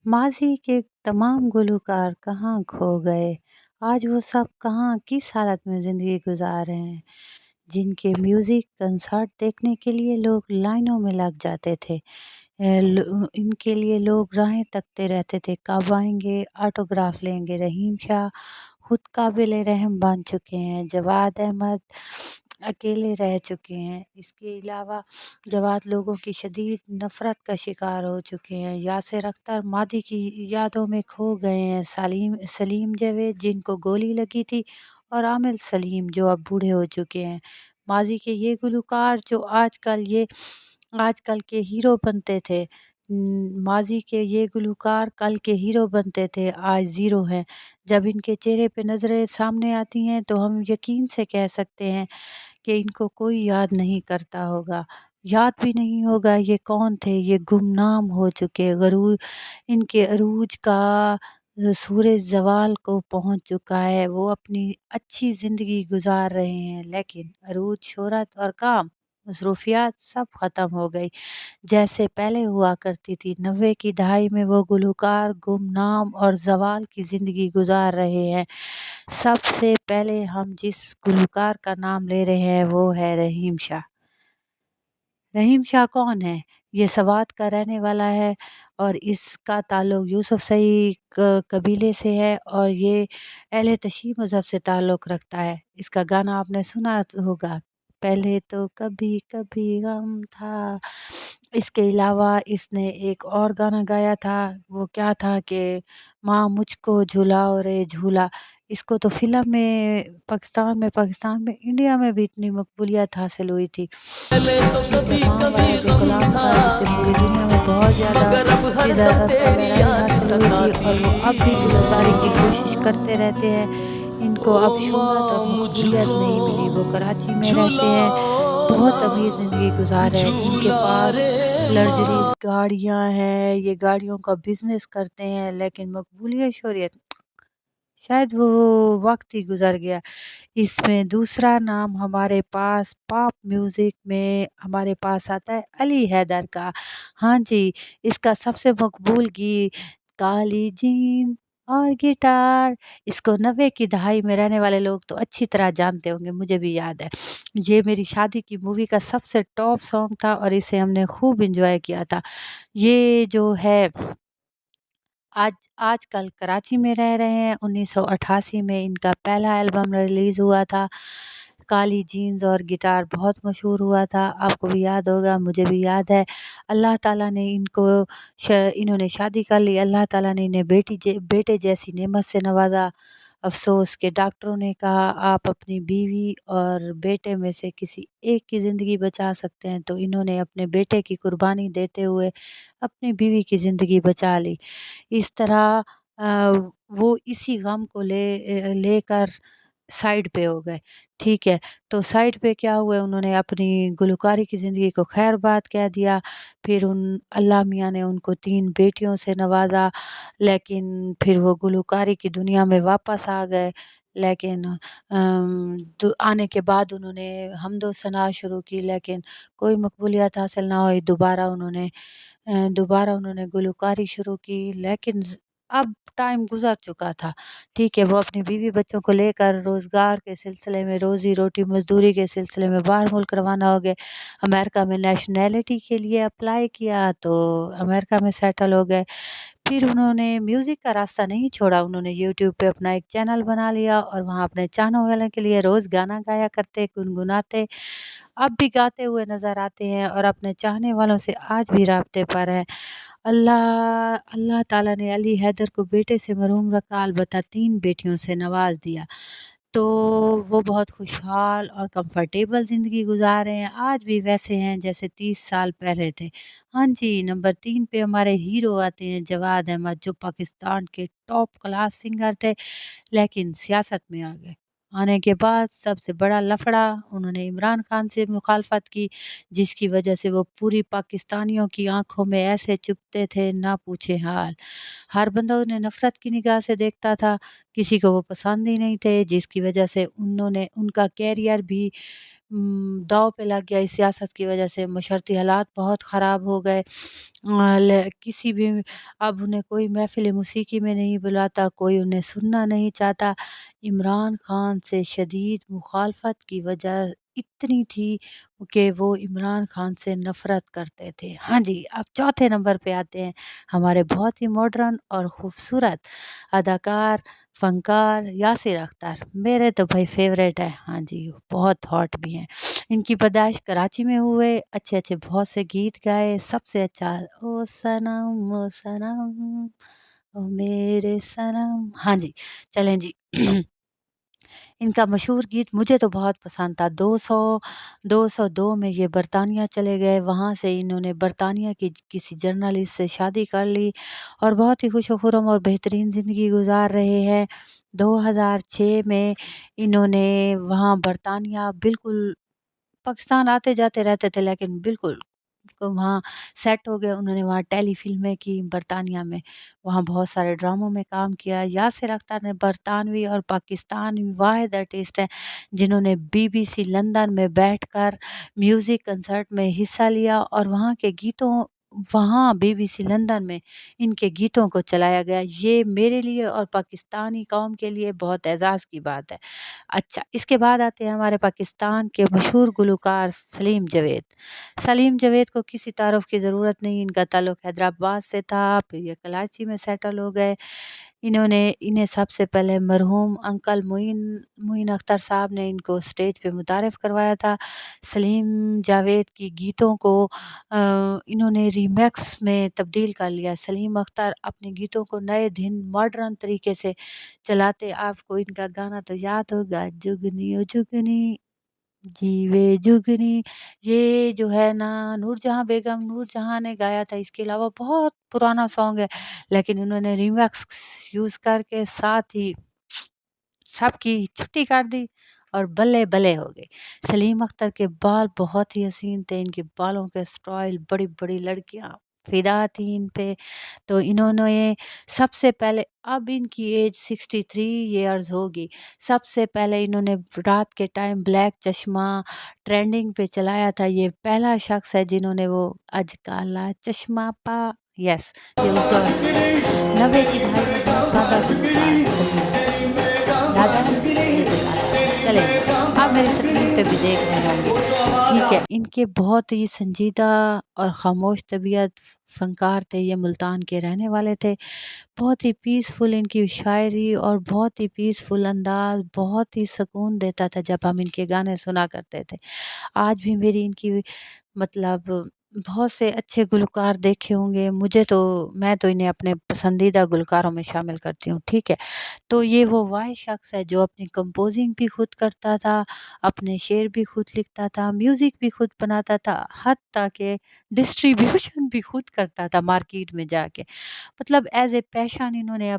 माज़ी के तमाम गुलूकार कहाँ खो गए, आज वो सब कहाँ किस हालत में ज़िंदगी गुज़ार रहे हैं। जिनके म्यूज़िक कंसर्ट देखने के लिए लोग लाइनों में लग जाते थे। इनके लिए लोग राहें तकते रहते थे, कब आएँगे, ऑटोग्राफ लेंगे। रहीम शाह खुद काबिल-ए-रहम बन चुके हैं, जवाद अहमद अकेले रह चुके हैं। इसके अलावा जवाद लोगों की शदीद नफ़रत का शिकार हो चुके हैं। यासिर अख्तर मादी की यादों में खो गए हैं। सलीम जावेद जिनको गोली लगी थी और आमिर सलीम जो अब बूढ़े हो चुके हैं। माज़ी के ये गुलूकार जो आजकल के हीरो बनते थे। माज़ी के ये गुलूकार कल के हीरो बनते थे, आज ज़ीरो हैं। जब इनके चेहरे पे नज़रें सामने आती हैं तो हम यकीन से कह सकते हैं कि इनको कोई याद नहीं करता होगा। याद भी नहीं होगा ये कौन थे, ये गुमनाम हो चुके इनके अरूज का सूरज ज़वाल को पहुँच चुका है। वो अपनी अच्छी ज़िंदगी गुज़ार रहे हैं, लेकिन अरूज, शोहरत और काम, मसरूफ़ियात सब ख़त्म हो गई, जैसे पहले हुआ करती थी। 90 की दहाई में वो गुलूकार गुमनाम और ज़वाल की ज़िंदगी गुज़ार रहे हैं। सबसे पहले हम जिस गुलूकार का नाम ले रहे हैं वो है रहीम शाह। रहीम शाह कौन है? ये सवात का रहने वाला है और इसका ताल्लुक यूसुफ सई कबीले से है और ये अहले तशी मज़हब से ताल्लुक़ रखता है। इसका गाना आपने सुना होगा, पहले तो कभी कभी गम था। इसके अलावा इसने एक और गाना गाया था, वो क्या था कि माँ मुझको झुलाओ रे झूला। इसको तो फ़िल्म में पाकिस्तान में इंडिया में भी इतनी मकबूलियत हासिल हुई थी। पहले तो ठीक है, कभी माँ कभी वाला जो गम कलाम था, था जिससे पूरी दुनिया में बहुत ज़्यादा मगर अब हर फ़िज़ा दम तेरी पज़ीराई याद हासिल हुई थी सताती। और वो अब भी गुलकारी की कोशिश करते रहते हैं। इनको अब ओ शोहरत और माँ मकबूलियत मुझको नहीं मिली, वो कराची में रहते हैं, झुलाओ ना, बहुत अमीर ज़िंदगी गुज़ार रहे हैं। इनके झूला पास रे लग्ज़रीज़ माँ। गाड़ियाँ हैं, ये गाड़ियों का बिज़नेस करते हैं, लेकिन मकबूलियत, शोहरियत शायद वो वक़्त ही गुज़र गया। इसमें दूसरा नाम हमारे पास पॉप म्यूज़िक में हमारे पास आता है अली हैदर का। हाँ जी, इसका सबसे मकबूल गीत काली जीन्स और गिटार, इसको 90 की दहाई में रहने वाले लोग तो अच्छी तरह जानते होंगे, मुझे भी याद है। ये मेरी शादी की मूवी का सबसे टॉप सॉन्ग था और इसे हमने खूब एन्जॉय किया था। ये जो है आज आजकल कराची में रह रहे हैं। 1988 में इनका पहला एल्बम रिलीज़ हुआ था। काली जीन्स और गिटार बहुत मशहूर हुआ था। आपको भी याद होगा, मुझे भी याद है। अल्लाह ताला ने इन्होंने शादी कर ली। अल्लाह ताला ने इन्हें बेटे जैसी नेमत से नवाज़ा। अफ़सोस कि डॉक्टरों ने कहा आप अपनी बीवी और बेटे में से किसी एक की ज़िंदगी बचा सकते हैं, तो इन्होंने अपने बेटे की कुर्बानी देते हुए अपनी बीवी की ज़िंदगी बचा ली। इस तरह वो इसी गम को लेकर साइड पे हो गए, ठीक है। तो साइड पे क्या हुए, उन्होंने अपनी गुलकारी की ज़िंदगी को खैर-बाद कह दिया। फिर उन अल्लाह मियाँ ने उनको 3 बेटियों से नवाज़ा, लेकिन फिर वो गुलकारी की दुनिया में वापस आ गए। लेकिन तो आने के बाद उन्होंने हम्दो सना शुरू की, लेकिन कोई मकबूलियत हासिल ना हुई। दोबारा उन्होंने गुलकारी शुरू की, लेकिन अब टाइम गुज़र चुका था, ठीक है। वो अपनी बीवी बच्चों को लेकर रोज़गार के सिलसिले में, रोज़ी-रोटी मज़दूरी के सिलसिले में बाहर मुल्क रवाना हो गए। अमेरिका में नेशनैलिटी के लिए अप्लाई किया तो अमेरिका में सेटल हो गए। फिर उन्होंने म्यूज़िक का रास्ता नहीं छोड़ा, उन्होंने यूट्यूब पे अपना एक चैनल बना लिया और वहाँ अपने चाहने वालों के लिए रोज़ गाना गाया करते, गुनगुनाते। अब भी गाते हुए नज़र आते हैं और अपने चाहने वालों से आज भी राब्ते पर हैं। अल्लाह ताला ने अली हैदर को बेटे से महरूम रखा, अलबत्ता 3 बेटियों से नवाज़ दिया। तो वो बहुत खुशहाल और कंफर्टेबल ज़िंदगी गुज़ार रहे हैं, आज भी वैसे हैं जैसे 30 साल पहले थे। हाँ जी, नंबर 3 पे हमारे हीरो आते हैं जवाद अहमद, जो पाकिस्तान के टॉप क्लास सिंगर थे, लेकिन सियासत में आ गए। आने के बाद सबसे बड़ा लफड़ा, उन्होंने इमरान खान से मुखालफत की, जिसकी वजह से वो पूरी पाकिस्तानियों की आँखों में ऐसे चुभते थे, ना पूछे हाल। हर बंदा उन्हें नफ़रत की निगाह से देखता था, किसी को वो पसंद ही नहीं थे, जिसकी वजह से उन्होंने उनका करियर भी दाँव पे लग गया इस सियासत की वजह से, माशरती हालात बहुत ख़राब हो गए। किसी भी अब उन्हें कोई महफ़िल मौसीकी में नहीं बुलाता, कोई उन्हें सुनना नहीं चाहता। इमरान खान से शदीद मुखालफत की वजह इतनी थी कि वो इमरान खान से नफ़रत करते थे। हाँ जी, अब चौथे नंबर पे आते हैं हमारे बहुत ही मॉडर्न और ख़ूबसूरत अदाकार, फ़नकार यासिर अख्तर। मेरे तो भाई फ़ेवरेट हैं। हाँ जी, बहुत हॉट भी हैं। इनकी पैदाइश कराची में हुए, अच्छे-अच्छे बहुत से गीत गाए, सबसे अच्छा ओ सनम ओ मेरे सनम। हाँ जी, चलें जी। इनका मशहूर गीत मुझे तो बहुत पसंद था। 202 में ये बरतानिया चले गए, वहाँ से इन्होंने बरतानिया की किसी जर्नलिस्ट से शादी कर ली और बहुत ही खुश-ओ-खुर्रम और बेहतरीन ज़िंदगी गुज़ार रहे हैं। 2006 में इन्होंने वहाँ बरतानिया बिल्कुल पाकिस्तान आते-जाते रहते थे, लेकिन बिल्कुल वहाँ सेट हो गए। उन्होंने वहाँ टेली फ़िल्में की बरतानिया में, वहाँ बहुत सारे ड्रामों में काम किया। यासिर अख्तर ने बरतानवी और पाकिस्तानी वाहिद आर्टिस्ट हैं जिन्होंने बीबीसी लंदन में बैठकर म्यूज़िक कंसर्ट में हिस्सा लिया और वहाँ के गीतों वहाँ बीबीसी लंदन में इनके गीतों को चलाया गया। ये मेरे लिए और पाकिस्तानी कौम के लिए बहुत एज़ाज़ की बात है। अच्छा, इसके बाद आते हैं हमारे पाकिस्तान के मशहूर गुलकार सलीम जावेद। सलीम जावेद को किसी तारुफ़ की ज़रूरत नहीं, इनका ताल्लुक हैदराबाद से था, फिर ये कराची में सेटल हो गए। इन्हें सबसे पहले मरहूम अंकल मुईन मुईन अख्तर साहब ने इनको स्टेज पे मुतारिफ़ करवाया था। सलीम जावेद की गीतों को इन्होंने रीमिक्स में तब्दील कर लिया। सलीम अख्तर अपने गीतों को नए दिन मॉडर्न तरीके से चलाते। आपको इनका गाना तो याद होगा, जुगनी ओ जुगनी जीवे जुगनी। ये जो है ना नूरजहाँ बेगम नूरजहाँ ने गाया था। इसके अलावा बहुत पुराना सॉन्ग है, लेकिन उन्होंने रीमिक्स यूज़ करके साथ ही सबकी छुट्टी काट दी और बल्ले-बल्ले हो गई। सलीम अख्तर के बाल बहुत ही हसीन थे, इनके बालों के स्टाइल बड़ी-बड़ी लड़कियाँ फ़िदा थी इन पे। तो इन्होंने सबसे पहले अब इनकी एज 63 इयर्स होगी। सबसे पहले इन्होंने रात के टाइम ब्लैक चश्मा ट्रेंडिंग पे चलाया था। ये पहला शख्स है जिन्होंने वो अज काला चश्मा पा यस ये उस दौर में था। 90 की दहाई में बहुत सादा गुलकार सलीम अख्तर। याद आया? मुझे तो याद आ गया। चलें जी, आप मेरी स्क्रीन पे भी देख रहे होंगे। ठीक है, इनके बहुत ही संजीदा और खामोश तबीयत फ़नकार थे, ये मुल्तान के रहने वाले थे। बहुत ही पीसफुल इनकी शायरी और बहुत ही पीसफुल अंदाज़ बहुत ही सुकून देता था जब हम इनके गाने सुना करते थे। आज भी मेरी इनकी मतलब बहुत से अच्छे गुलकार देखे होंगे, मैं तो इन्हें अपने पसंदीदा गुलकारों में शामिल करती हूँ, ठीक है। तो ये वो वाहिद शख्स है जो अपनी कंपोज़िंग भी खुद करता था, अपने शेर भी खुद लिखता था, म्यूज़िक भी खुद बनाता था, हत्ता कि डिस्ट्रीब्यूशन भी खुद करता था मार्केट में जाके। मतलब एज़ ए पैशन इन्होंने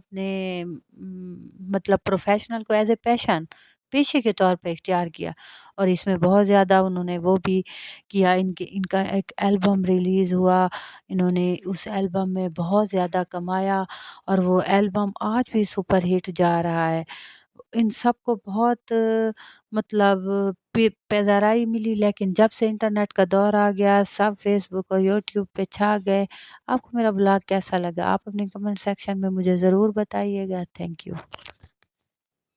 मतलब प्रोफ़ेशनल को एज़ ए पैशन पेशे के तौर पे इख्तियार किया और इसमें बहुत ज़्यादा उन्होंने वो भी किया। इनका एक एल्बम रिलीज़ हुआ, इन्होंने उस एल्बम में बहुत ज़्यादा कमाया और वो एल्बम आज भी सुपर हिट जा रहा है। इन सबको बहुत मतलब पे पैज़ाराई मिली, लेकिन जब से इंटरनेट का दौर आ गया सब फ़ेसबुक और यूट्यूब पे छा गए। आपको मेरा ब्लॉग कैसा लगा? आप अपने कमेंट सेक्शन में मुझे ज़रूर बताइएगा। Thank you.